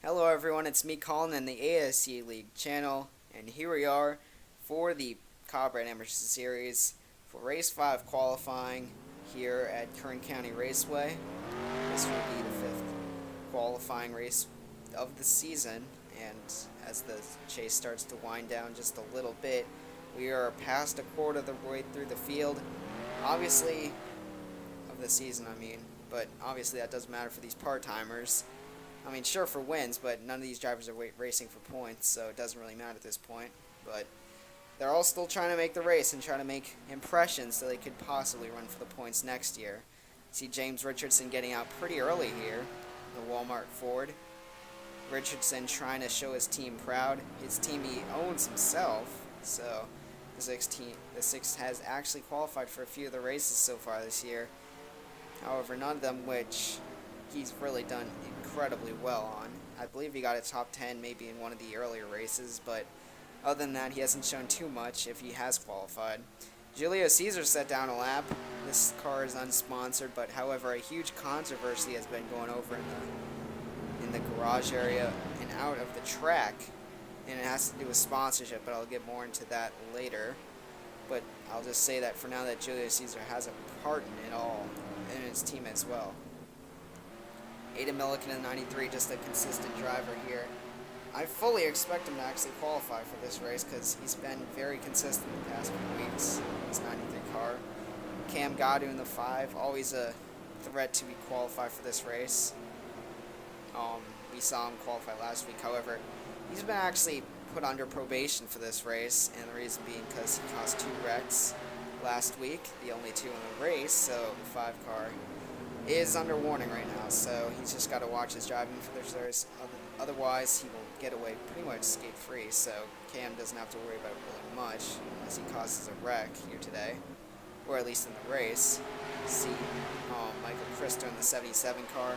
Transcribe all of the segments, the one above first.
Hello everyone, it's me Colin in the ASCA League channel, and here we are for the Copperhead Amateur Series for Race 5 qualifying here at Kern County Raceway. This will be the 5th qualifying race of the season, and as the chase starts to wind down just a little bit, we are past a quarter of the way through the field, obviously, of the season but obviously that doesn't matter for these part-timers. Sure for wins, but none of these drivers are racing for points, so it doesn't really matter at this point. But they're all still trying to make the race and try to make impressions so they could possibly run for the points next year. See James Richardson getting out pretty early here, the Walmart Ford. Richardson trying to show his team proud. His team he owns himself, so the six has actually qualified for a few of the races so far this year. However, none of them which he's really done incredibly well on. I believe he got a top 10 maybe in one of the earlier races, but other than that, he hasn't shown too much if he has qualified. Julio Caesar set down a lap. This car is unsponsored, but however, a huge controversy has been going over in the garage area and out of the track, and it has to do with sponsorship, but I'll get more into that later. But I'll just say that for now that Julio Caesar has a part in it all, and his team as well. Aiden Milliken in the 93, just a consistent driver here. I fully expect him to actually qualify for this race because he's been very consistent the past few weeks in his 93 car. Cam Goddu in the 5, always a threat to be qualified for this race. We saw him qualify last week, however, he's been actually put under probation for this race, and the reason being because he caused 2 wrecks last week, the only 2 in the race, so the 5 car is under warning right now, so he's just got to watch his driving for this race. Otherwise, he will get away pretty much skate-free, so Cam doesn't have to worry about it really much unless he causes a wreck here today, or at least in the race. See Michael Christo in the 77 car.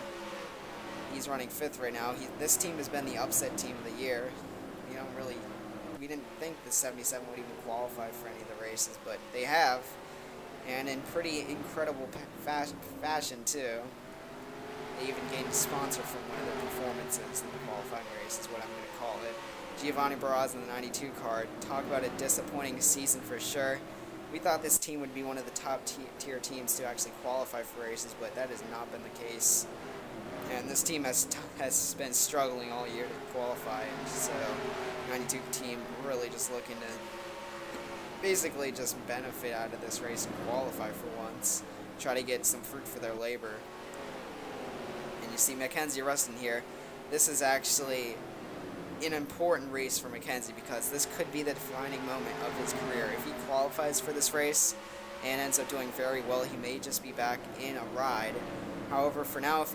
He's running 5th right now. This team has been the upset team of the year. We didn't think the 77 would even qualify for any of the races, but they have. And in pretty incredible fashion, too. They even gained a sponsor from one of their performances in the qualifying race, is what I'm going to call it. Giovanni Barras in the 92 car. Talk about a disappointing season for sure. We thought this team would be one of the top tier teams to actually qualify for races, but that has not been the case. And this team has been struggling all year to qualify, and so 92 team really just looking to basically just benefit out of this race and qualify for once. Try to get some fruit for their labor. And you see Mackenzie Rustin here. This is actually an important race for Mackenzie because this could be the defining moment of his career. If he qualifies for this race and ends up doing very well, he may just be back in a ride. However, for now, if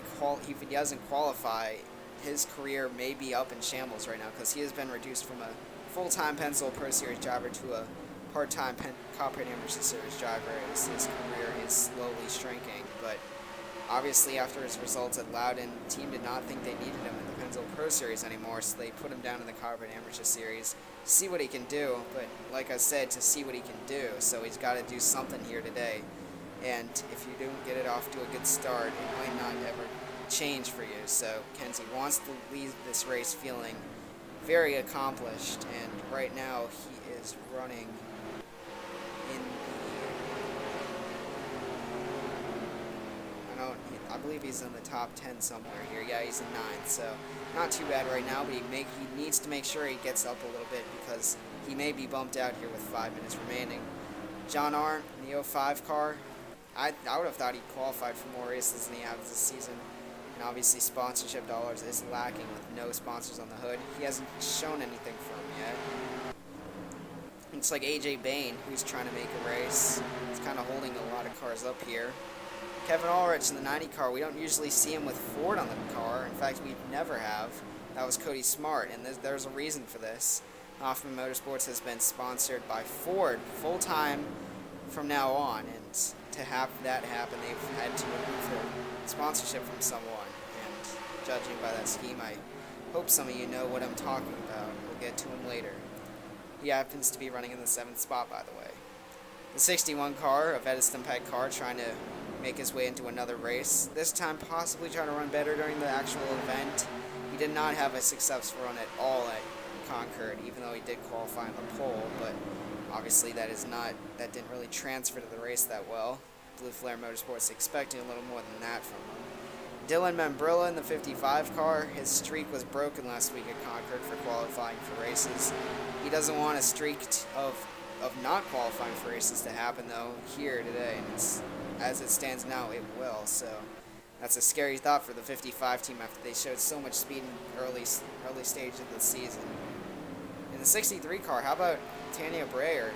he doesn't qualify, his career may be up in shambles right now because he has been reduced from a full-time Pencil Pro Series driver to a part-time Copperhead Amateur Series driver as his career is slowly shrinking. But obviously after his results at Loudon, the team did not think they needed him in the Pencil Pro Series anymore, so they put him down in the Copperhead Amateur Series to see what he can do. But like I said, to see what he can do, so he's got to do something here today. And if you don't get it off to a good start, it might not ever change for you. So Kenzie wants to leave this race feeling very accomplished, and right now he is running I believe he's in the top 10 somewhere here. Yeah, he's in 9th, so not too bad right now, but he needs to make sure he gets up a little bit because he may be bumped out here with 5 minutes remaining. John Arndt in the 05 car. I would have thought he qualified for more races than he has this season, and obviously sponsorship dollars is lacking with no sponsors on the hood. He hasn't shown anything for him yet. It's like AJ Bain, who's trying to make a race. He's kind of holding a lot of cars up here. Kevin Ulrich in the 90 car, we don't usually see him with Ford on the car. In fact, we never have. That was Cody Smart, and there's a reason for this. Hoffman Motorsports has been sponsored by Ford full-time from now on, and to have that happen, they've had to remove their sponsorship from someone. And judging by that scheme, I hope some of you know what I'm talking about. We'll get to him later. He happens to be running in the 7th spot, by the way. The 61 car, a Edison Peg car, trying to make his way into another race. This time possibly trying to run better during the actual event. He did not have a successful run at all at Concord, even though he did qualify on the pole, but obviously that didn't really transfer to the race that well. Blue Flare Motorsports expecting a little more than that from him. Dylan Membrilla in the 55 car, his streak was broken last week at Concord for qualifying for races. He doesn't want a streak of not qualifying for races to happen though here today, and as it stands now, it will. So that's a scary thought for the 55 team after they showed so much speed in early stage of the season. In the 63 car, how about Tanya Breyer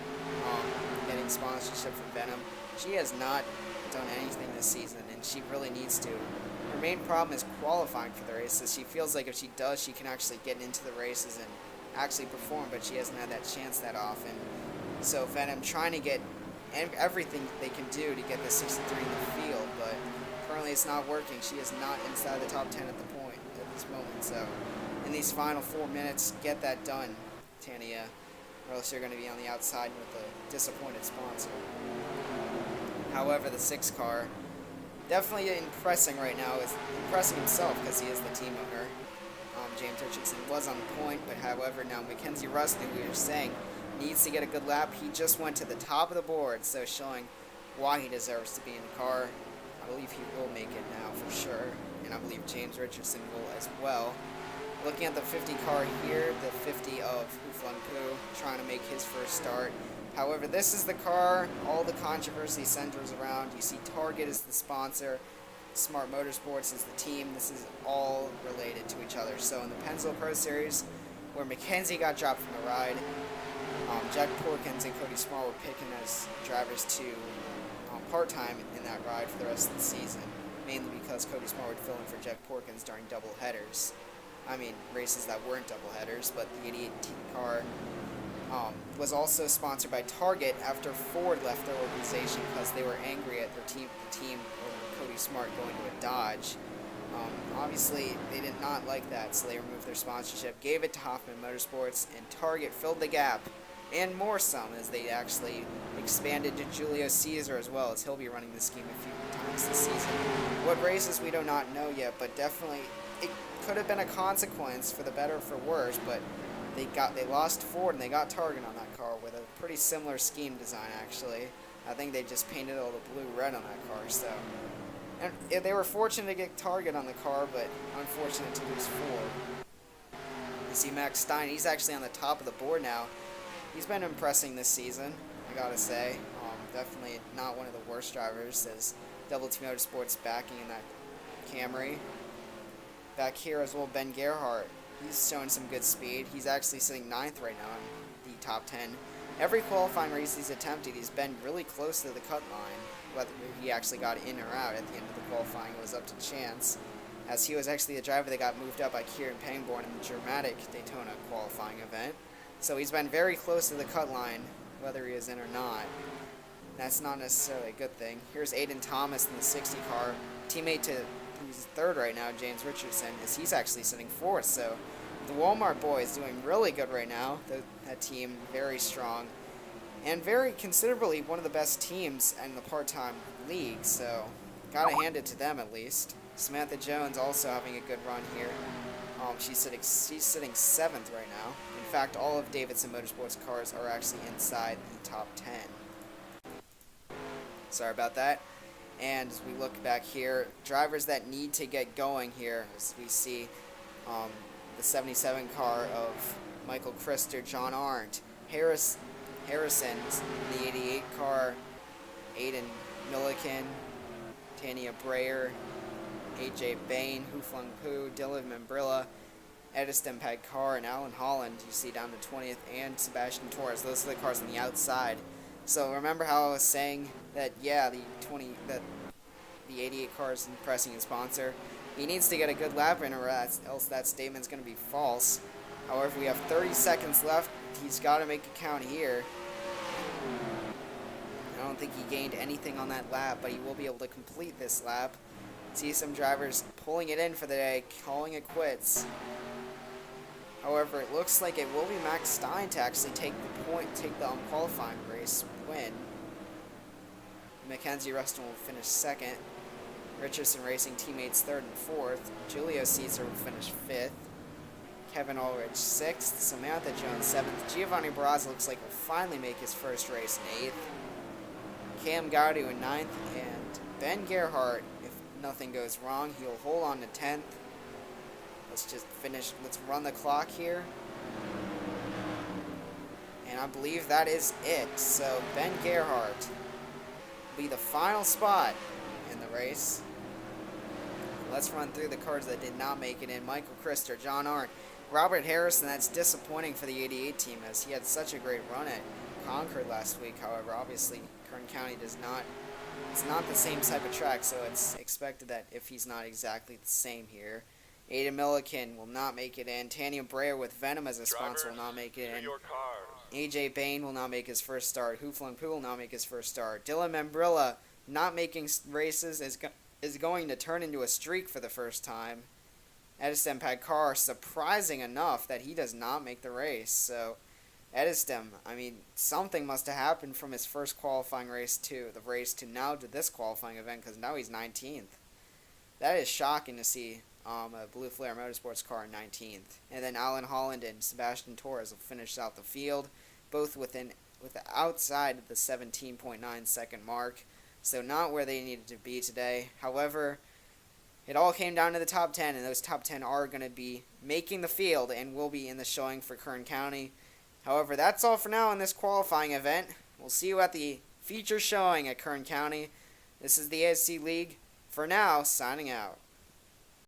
getting sponsorship from Venom? She has not done anything this season, and she really needs to. Her main problem is qualifying for the races. She feels like if she does, she can actually get into the races and actually perform, but she hasn't had that chance that often. So Venom trying to get everything they can do to get the 63 in the field, but currently it's not working. She is not inside the top 10 at this moment. So in these final 4 minutes, get that done, Tania, or else you're going to be on the outside with a disappointed sponsor. However, the 6 car, definitely impressing right now, is impressing himself because he is the team owner. James Richardson was on point, but however, now Mackenzie Rusty, we were saying, needs to get a good lap. He just went to the top of the board, so showing why he deserves to be in the car. I believe he will make it now for sure, and I believe James Richardson will as well. Looking at the 50 car here, the 50 of Hooflun Poo, trying to make his first start. However, this is the car all the controversy centers around. You see Target is the sponsor, Smart Motorsports is the team. This is all related to each other. So in the Pennzoil Pro Series, where Mackenzie got dropped from the ride, Jack Porkins and Cody Smart were picking as drivers to part-time in that ride for the rest of the season, mainly because Cody Smart would fill in for Jack Porkins during double headers. I mean, races that weren't double headers, but the 88 car was also sponsored by Target after Ford left their organization because they were angry at the team over Cody Smart going to a Dodge. Obviously, they did not like that, so they removed their sponsorship, gave it to Hoffman Motorsports, and Target filled the gap, and more some, as they actually expanded to Julio Caesar as well, as he'll be running the scheme a few times this season. What races, we do not know yet, but definitely it could have been a consequence for the better or for worse, but they lost Ford and they got Target on that car with a pretty similar scheme design, actually. I think they just painted all the blue-red on that car, so. And they were fortunate to get Target on the car, but unfortunate to lose Ford. You see Max Stein, he's actually on the top of the board now. He's been impressing this season, I gotta say. Definitely not one of the worst drivers, as Double T Motorsports backing in that Camry. Back here as well, Ben Gerhardt. He's showing some good speed. He's actually sitting 9th right now in the top 10. Every qualifying race he's attempted, he's been really close to the cut line. Whether he actually got in or out at the end of the qualifying was up to chance, as he was actually the driver that got moved up by Kieran Pangborn in the dramatic Daytona qualifying event. So he's been very close to the cut line, whether he is in or not. That's not necessarily a good thing. Here's Aiden Thomas in the 60 car, teammate to who's 3rd right now, James Richardson, as he's actually sitting 4th. So the Walmart boys doing really good right now. That team very strong and very considerably one of the best teams in the part-time league. So gotta hand it to them at least. Samantha Jones also having a good run here. She's sitting 7th right now. In fact, all of Davidson Motorsports cars are actually inside the top 10. Sorry about that. And as we look back here, drivers that need to get going here, as we see the 77 car of Michael Krister, John Arndt, Harrison, the 88 car, Aiden Milliken, Tanya Breyer, AJ Bain, Hooflung Poo, Dylan Membrilla, Ediston Pagcar, and Alan Holland, you see down to 20th, and Sebastian Torres. Those are the cars on the outside. So remember how I was saying that, yeah, the 88 car is impressing his sponsor. He needs to get a good lap in, or else that statement's going to be false. However, we have 30 seconds left. He's got to make a count here. I don't think he gained anything on that lap, but he will be able to complete this lap. See some drivers pulling it in for the day, calling it quits. However, it looks like it will be Max Stein to actually take the qualifying race win. Mackenzie Ruston will finish 2nd. Richardson Racing teammates 3rd and 4th. Julio Caesar will finish 5th. Kevin Ulrich 6th, Samantha Jones 7th, Giovanni Barraza looks like will finally make his first race in 8th, Cam Gaudu in 9th, and Ben Gerhardt, if nothing goes wrong, he'll hold on to 10th. Let's run the clock here. And I believe that is it. So Ben Gerhardt will be the final spot in the race. Let's run through the cars that did not make it in. Michael Krister, John Arndt, Robert Harrison. That's disappointing for the 88 team as he had such a great run at Concord last week. However, obviously Kern County does not. It's not the same type of track, so it's expected that if he's not exactly the same here. Aiden Milliken will not make it in. Tanya Breyer with Venom as a sponsor will not make it in. AJ Bain will not make his first start. Hooflung Poo will not make his first start. Dylan Membrilla not making races is going to turn into a streak for the first time. Edistem Padkar, surprising enough that he does not make the race. So, Edistem, I mean, something must have happened from his first qualifying race to the race to now to this qualifying event because now he's 19th. That is shocking to see. A Blue Flare Motorsports car in 19th. And then Alan Holland and Sebastian Torres will finish out the field, both outside of the 17.9 second mark. So not where they needed to be today. However, it all came down to the top 10, and those top 10 are going to be making the field and will be in the showing for Kern County. However, that's all for now in this qualifying event. We'll see you at the feature showing at Kern County. This is the ASC League. For now, signing out.